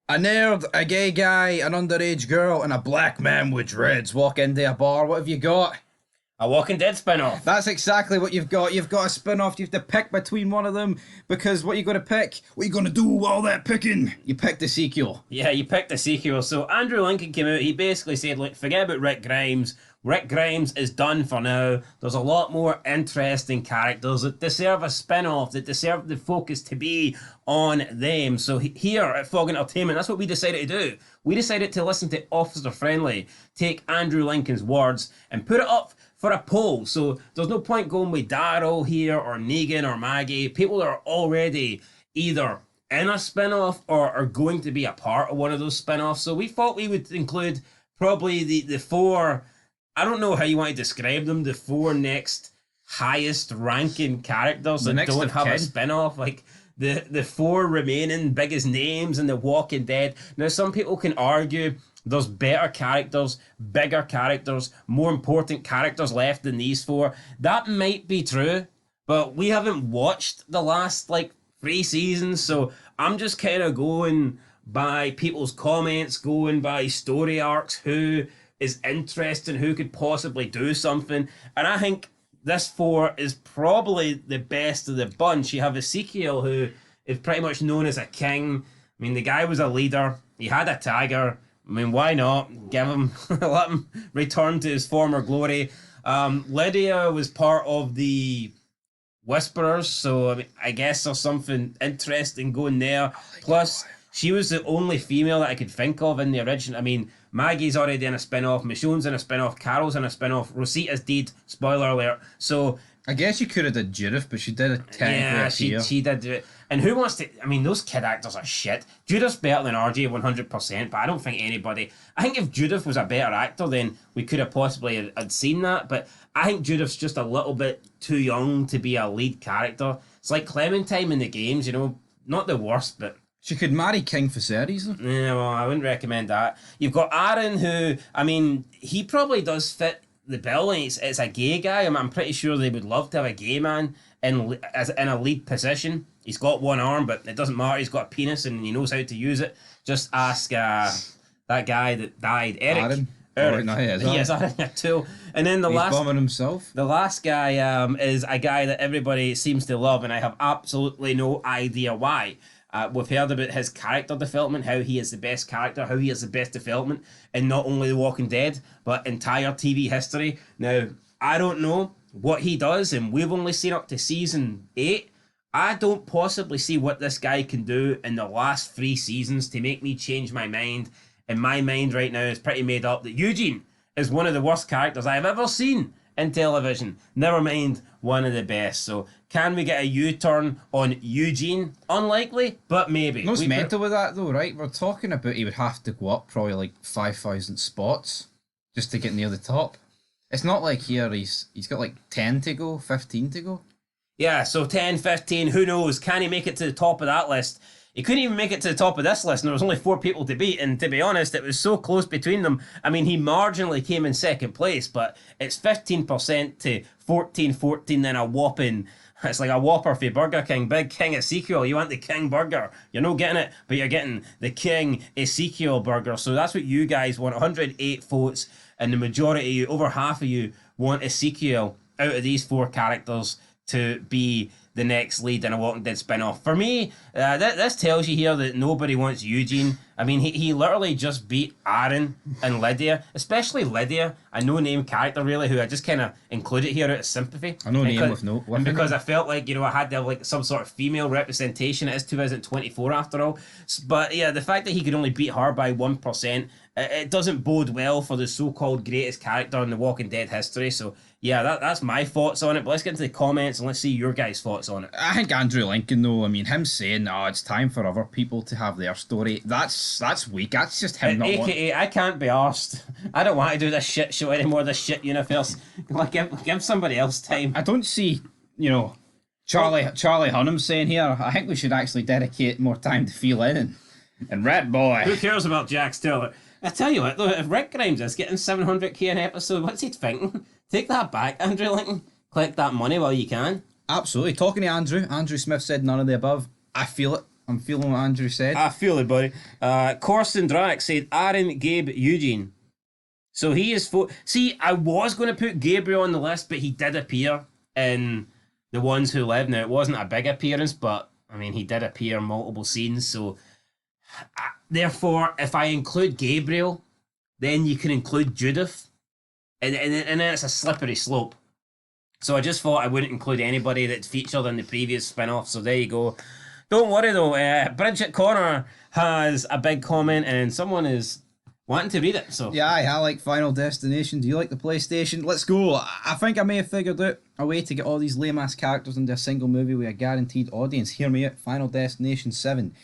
A nerd, a gay guy, an underage girl, and a black man with dreads walk into a bar. What have you got? A Walking Dead spin-off. That's exactly what you've got. You've got a spin off. You have to pick between one of them because what are you going to pick? What are you going to do with all that picking? You picked the sequel. Yeah, you picked a sequel. So Andrew Lincoln came out. He basically said, "Look, forget about Rick Grimes. Rick Grimes is done for now. There's a lot more interesting characters that deserve a spin-off, that deserve the focus to be on them." So here at Fog Entertainment, that's what we decided to do. We decided to listen to Officer Friendly, take Andrew Lincoln's words, and put it up for a poll. So there's no point going with Daryl here or Negan or Maggie. People are already either in a spin-off or are going to be a part of one of those spin-offs. So we thought we would include probably the four, I don't know how you want to describe them, the four next highest ranking characters The that next don't of have a kin. spin-off. Like the four remaining biggest names in The Walking Dead. Now some people can argue there's better characters, bigger characters, more important characters left than these four. That might be true, but we haven't watched the last like 3 seasons, so I'm just kind of going by people's comments, going by story arcs, who is interesting, who could possibly do something. And I think this four is probably the best of the bunch. You have Ezekiel, who is pretty much known as a king. I mean, the guy was a leader. He had a tiger. I mean, why not give him, let him return to his former glory? Lydia was part of the Whisperers, so I mean, I guess there's something interesting going there. Plus, she was the only female that I could think of in the original. I mean, Maggie's already in a spin-off, Michonne's in a spin-off, Carol's in a spin-off, Rosita's dead, spoiler alert. So I guess you could have done Judith, but she did a technically yeah, appear. she did do it. And who wants to? I mean, those kid actors are shit. Judith's better than RJ 100%, but I don't think anybody. I think if Judith was a better actor, then we could have possibly had seen that. But I think Judith's just a little bit too young to be a lead character. It's like Clementine in the games, you know, not the worst, but She could marry King Viserys. yeah, well, I wouldn't recommend that. You've got Aaron, who, I mean, he probably does fit the bill. And it's a gay guy. I'm pretty sure they would love to have a gay man in a lead position. He's got one arm, but it doesn't matter. He's got a penis and he knows how to use it. Just ask that guy that died, Eric. Aaron? Eric. Oh, no, he is, Yes, Aaron too. And then He's bombing himself. the last guy is a guy that everybody seems to love, and I have absolutely no idea why. We've heard about his character development, how he is the best character, how he is the best development in not only The Walking Dead, but entire TV history. Now, I don't know what he does, and we've only seen up to season 8. I don't possibly see what this guy can do in the last 3 seasons to make me change my mind. And my mind right now is pretty made up that Eugene is one of the worst characters I've ever seen in television. Never mind one of the best. So can we get a U-turn on Eugene? Unlikely, but maybe. What's We- mental with that though, right? We're talking about he would have to go up probably like 5,000 spots just to get near the top. It's not like here he's got like 10 to go, 15 to go. Yeah, so 10, 15, who knows? Can he make it to the top of that list? He couldn't even make it to the top of this list, and there was only 4 people to beat, and to be honest, it was so close between them. I mean, he marginally came in second place, but it's 15% to 14, then a whopping... It's like a Whopper for Burger King. Big King Ezekiel. You want the King Burger. You're not getting it, but you're getting the King Ezekiel Burger. So that's what you guys want. 108 votes, and the majority of you, over half of you, want Ezekiel out of these 4 characters to be the next lead in a Walking Dead spin-off. For me, this tells you here that nobody wants Eugene. I mean, he literally just beat Aaron and Lydia, especially Lydia, a no-name character really, who I just kind of included here out of sympathy. A no-name Because- with no- with and a because name. I felt like, you know, I had to have like some sort of female representation. It is 2024 after all. But yeah, the fact that he could only beat her by 1%, it doesn't bode well for the so-called greatest character in the Walking Dead history. So yeah, that's my thoughts on it. But let's get into the comments and let's see your guys' thoughts on it. I think Andrew Lincoln though, I mean him saying, "Oh, it's time for other people to have their story." That's weak. That's just him not wanting. AKA, I can't be arsed. I don't want to do this shit show anymore, this shit universe. Like, give somebody else time. I don't see, you know, Charlie Hunnam saying here, I think we should actually dedicate more time to Phil Lennon and Red Boy. Who cares about Jax Taylor? I tell you what, though, if Rick Grimes is getting 700k an episode, what's he thinking? Take that back, Andrew Lincoln. Collect that money while you can. Absolutely. Talking to Andrew Smith said none of the above. I feel it. I'm feeling what Andrew said. I feel it, buddy. Corson Drax said Aaron, Gabe, Eugene. So he is See, I was going to put Gabriel on the list, but he did appear in The Ones Who Live. Now, it wasn't a big appearance, but I mean, he did appear in multiple scenes. So, therefore, if I include Gabriel, then you can include Judith, and then it's a slippery slope. So I just thought I wouldn't include anybody that featured in the previous spin-off. So there you go. Don't worry though. Bridget Connor has a big comment, and someone is wanting to read it. So Yeah, I like Final Destination. Do you like the PlayStation? Let's go. I think I may have figured out a way to get all these lame-ass characters into a single movie with a guaranteed audience. Hear me out. Final Destination 7.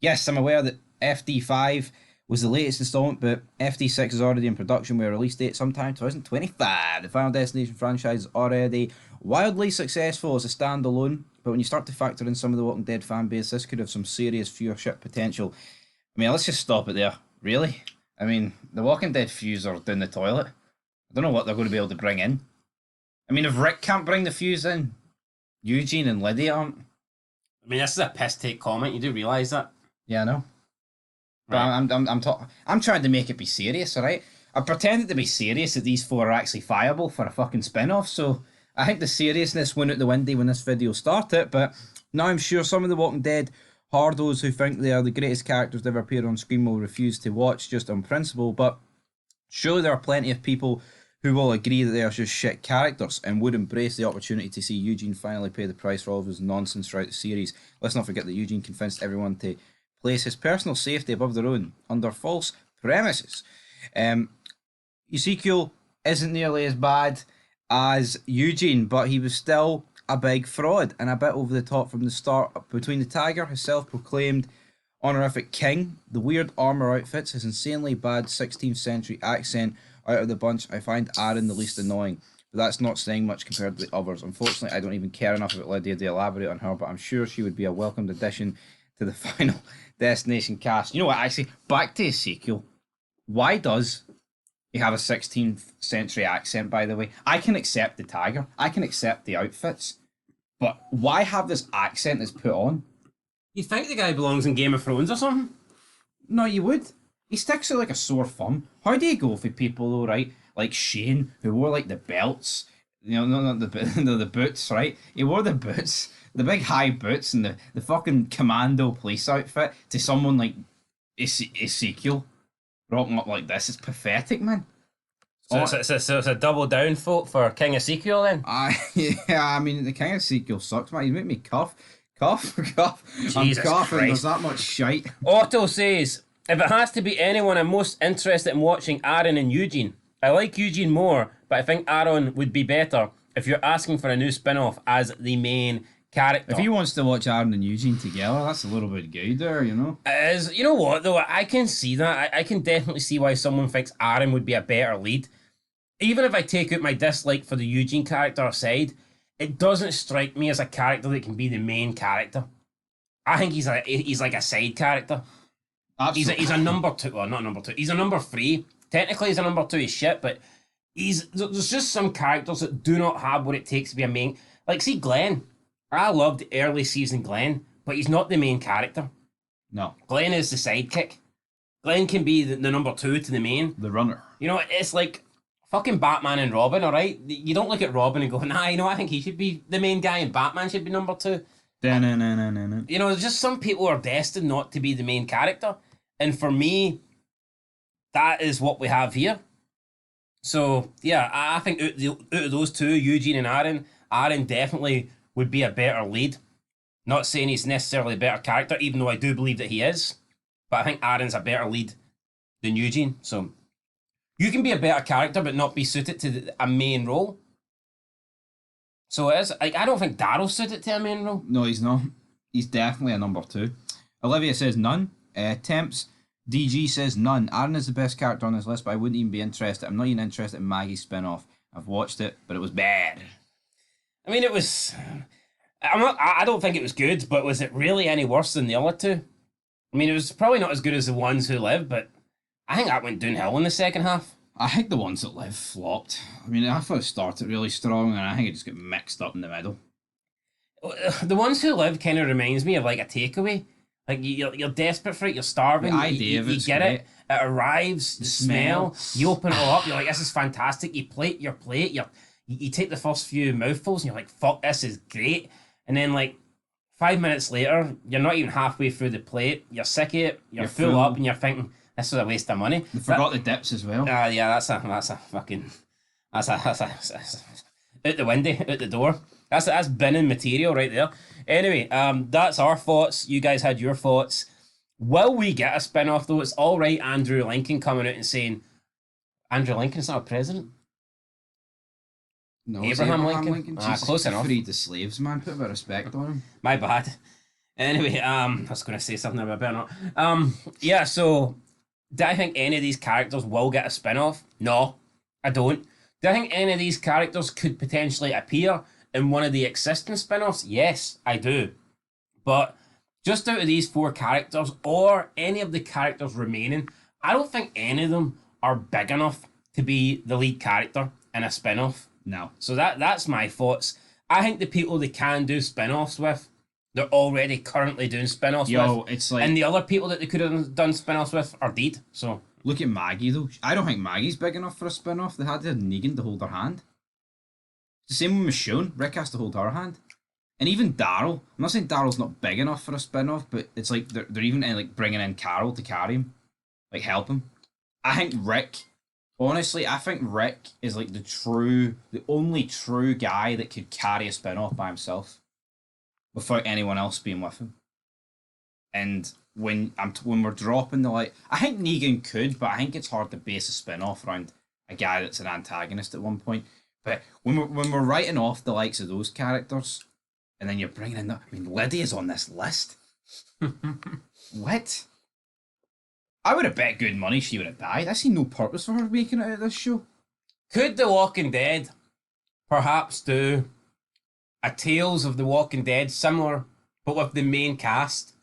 Yes, I'm aware that FD5 was the latest installment, but FD6 is already in production with a release date sometime 2025. The Final Destination franchise is already wildly successful as a standalone, but when you start to factor in some of the Walking Dead fan base, this could have some serious viewership potential. I mean, let's just stop it there. Really? I mean, the Walking Dead fuse are down the toilet. I don't know what they're going to be able to bring in. I mean, if Rick can't bring the fuse in, Eugene and Lydia aren't. I mean, this is a piss take comment. You do realise that? Yeah, I know. But Right. I'm trying to make it be serious, alright? I pretended to be serious that these four are actually viable for a fucking spin-off, so I think the seriousness went out the window when this video started, but now I'm sure some of the Walking Dead hardos who think they are the greatest characters to ever appear on screen will refuse to watch just on principle, but surely there are plenty of people who will agree that they are just shit characters and would embrace the opportunity to see Eugene finally pay the price for all of his nonsense throughout the series. Let's not forget that Eugene convinced everyone to place his personal safety above their own under false premises. Ezekiel isn't nearly as bad as Eugene, but he was still a big fraud and a bit over the top from the start. Between the Tiger, his self-proclaimed honorific king, the weird armor outfits, his insanely bad 16th century accent, out of the bunch, I find Aaron the least annoying. But that's not saying much compared to the others. Unfortunately, I don't even care enough about Lydia to elaborate on her, but I'm sure she would be a welcomed addition to the Final Destination cast. You know what, actually, back to Ezekiel. Why does he have a 16th century accent, by the way? I can accept the tiger. I can accept the outfits. But why have this accent that's put on? You think the guy belongs in Game of Thrones or something? No, you would. He sticks out like a sore thumb. How do you go for people, though, right? Like Shane, who wore like the belts. You know, not the boots, right? He wore the boots, the big high boots, and the fucking commando police outfit to someone like Ezekiel rocking up like this. It's pathetic, man. So it's a double down vote for King Ezekiel then? Yeah, I mean, the King of Ezekiel sucks, man. He's making me cough. Cough. Jesus I'm coughing. Christ. There's that much shite. Otto says, if it has to be anyone, I'm most interested in watching Aaron and Eugene. I like Eugene more, but I think Aaron would be better if you're asking for a new spin-off as the main character. If he wants to watch Aaron and Eugene together, that's a little bit gay there, you know? You know what, though? I can see that. I can definitely see why someone thinks Aaron would be a better lead. Even if I take out my dislike for the Eugene character aside, it doesn't strike me as a character that can be the main character. I think he's like a side character. Absolutely. He's a number two. Well, not number two. He's a number three. Technically, he's a number two. He's shit, but there's just some characters that do not have what it takes to be a main. Like, see, Glenn. I loved early season Glenn, but he's not the main character. No. Glenn is the sidekick. Glenn can be the number two to the main. The runner. You know, it's like fucking Batman and Robin, alright? You don't look at Robin and go, nah, you know, I think he should be the main guy and Batman should be number two. Da-na-na-na-na-na. You know, just some people are destined not to be the main character. And for me, that is what we have here. So, yeah, I think out of those two, Eugene and Aaron definitely would be a better lead. Not saying he's necessarily a better character, even though I do believe that he is. But I think Aaron's a better lead than Eugene. So, you can be a better character but not be suited to a main role. So it is. Like, I don't think Daryl's suited to a main role. No, he's not. He's definitely a number two. Olivia says none. Temps DG says none. Aaron is the best character on this list, but I wouldn't even be interested. I'm not even interested in Maggie's spin-off. I've watched it, but it was bad. I mean, it was. I don't think it was good, but was it really any worse than the other two? I mean, it was probably not as good as The Ones Who Live, but I think that went downhill in the second half. I think The Ones That Live flopped. I mean, I thought it started really strong, and I think it just got mixed up in the middle. The Ones Who Live kind of reminds me of like a takeaway. Like you're desperate for it. You're starving. The idea of you it's get great. it. It arrives. The smell. You open it all up. You're like, this is fantastic. You plate your plate. You take the first few mouthfuls and you're like, fuck, this is great. And then like 5 minutes later, you're not even halfway through the plate. You're sick of it. You're full up, and you're thinking this is a waste of money. They forgot the dips as well. Yeah, that's a fucking that's out the window, out the door. That's binning material right there. Anyway, that's our thoughts. You guys had your thoughts. Will we get a spin-off though? It's all right, Andrew Lincoln coming out and saying Andrew Lincoln's not a president. No, Abraham it's Lincoln? Jesus, Close he enough. freed the slaves, man. Put a bit of respect on him. My bad. Anyway, I was going to say something about better not. Yeah, so do I think any of these characters will get a spin-off? No, I don't. Do I think any of these characters could potentially appear in one of the existing spin-offs? Yes, I do. But just out of these 4 characters, or any of the characters remaining, I don't think any of them are big enough to be the lead character in a spin-off. No. So that's my thoughts. I think the people they can do spin-offs with, they're already currently doing spin-offs with. It's like... And the other people that they could have done spin-offs with are dead. So Look at Maggie, though. I don't think Maggie's big enough for a spin-off. They had to have Negan to hold her hand. It's the same with Michonne. Rick has to hold her hand. And even Daryl. I'm not saying Daryl's not big enough for a spin-off, but it's like they're even like bringing in Carol to carry him. Like, help him. I think Rick... Honestly, I think Rick is like the only true guy that could carry a spin-off by himself without anyone else being with him. And when we're dropping the light, I think Negan could, but I think it's hard to base a spin-off around a guy that's an antagonist at one point. But when we're writing off the likes of those characters, and then you're bringing in Lydia's on this list. What? I would have bet good money she would have died. I see no purpose for her making it out of this show. could The Walking Dead perhaps do a Tales of the Walking Dead similar, but with the main cast?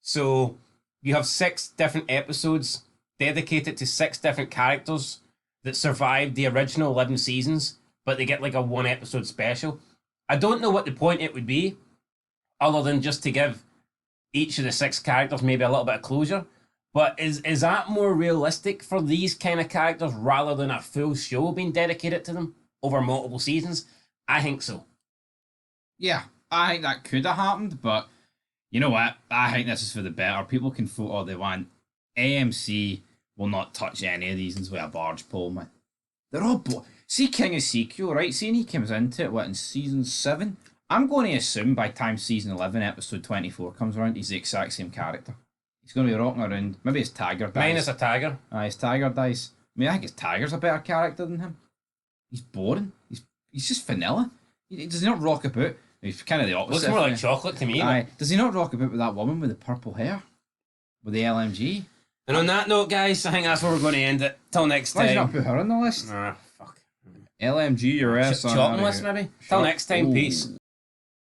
So you have 6 different episodes dedicated to 6 different characters that survived the original 11 seasons, but they get like a 1 episode special. I don't know what the point it would be, other than just to give each of the 6 characters maybe a little bit of closure. But is that more realistic for these kind of characters rather than a full show being dedicated to them over multiple seasons? I think so. Yeah, I think that could have happened, but you know what? I think this is for the better. People can vote all they want. AMC will not touch any of these with a barge pole, man. They're all... See King Ezekiel, right? Seeing he comes into it, in season 7? I'm going to assume by time season 11, episode 24 comes around, he's the exact same character. He's going to be rocking around. Maybe his Tiger dies. Mine is a Tiger. His Tiger dies. I mean, I think his Tiger's a better character than him. He's boring. He's just vanilla. Does he not rock about? He's kind of the opposite. Looks more like chocolate to me. Does he not rock about with that woman with the purple hair? With the LMG? And on that note, guys, I think that's where we're going to end it. Till next Why did you not time. put her on the list? Ah, fuck. LMG, your ass. Chopping list, maybe? Till next time, Ooh. peace.